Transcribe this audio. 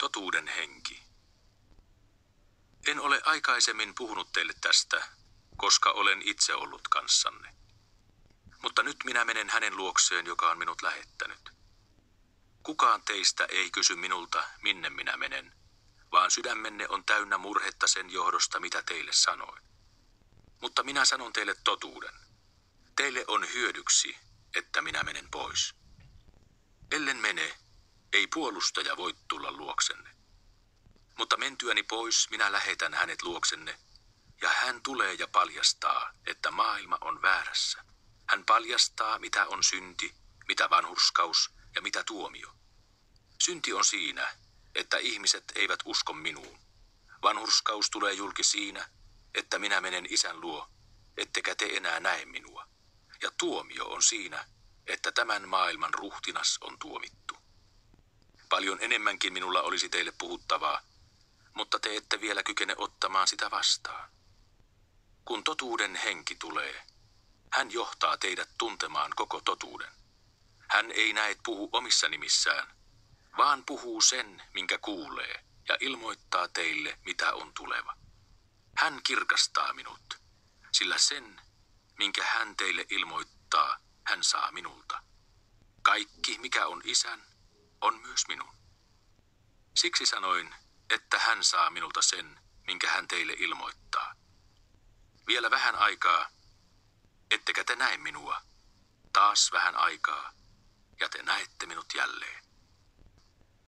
Totuuden henki. En ole aikaisemmin puhunut teille tästä, koska olen itse ollut kanssanne. Mutta nyt minä menen hänen luokseen, joka on minut lähettänyt. Kukaan teistä ei kysy minulta, minne minä menen, vaan sydämenne on täynnä murhetta sen johdosta, mitä teille sanoin. Mutta minä sanon teille totuuden. Teille on hyödyksi, että minä menen pois. Ellen mene, ei puolustaja voi tulla luoksenne. Mutta mentyäni pois, minä lähetän hänet luoksenne, ja hän tulee ja paljastaa, että maailma on väärässä. Hän paljastaa, mitä on synti, mitä vanhurskaus ja mitä tuomio. Synti on siinä, että ihmiset eivät usko minuun. Vanhurskaus tulee julki siinä, että minä menen Isän luo, ettekä te enää näe minua. Ja tuomio on siinä, että tämän maailman ruhtinas on tuomittu. Paljon enemmänkin minulla olisi teille puhuttavaa, mutta te ette vielä kykene ottamaan sitä vastaan. Kun totuuden henki tulee, hän johtaa teidät tuntemaan koko totuuden. Hän ei näet puhu omissa nimissään, vaan puhuu sen, minkä kuulee, ja ilmoittaa teille, mitä on tuleva. Hän kirkastaa minut, sillä sen, minkä hän teille ilmoittaa, hän saa minulta. Kaikki, mikä on Isän, on myös minun. Siksi sanoin, että hän saa minulta sen, minkä hän teille ilmoittaa. Vielä vähän aikaa, ettekä te näe minua. Taas vähän aikaa, ja te näette minut jälleen.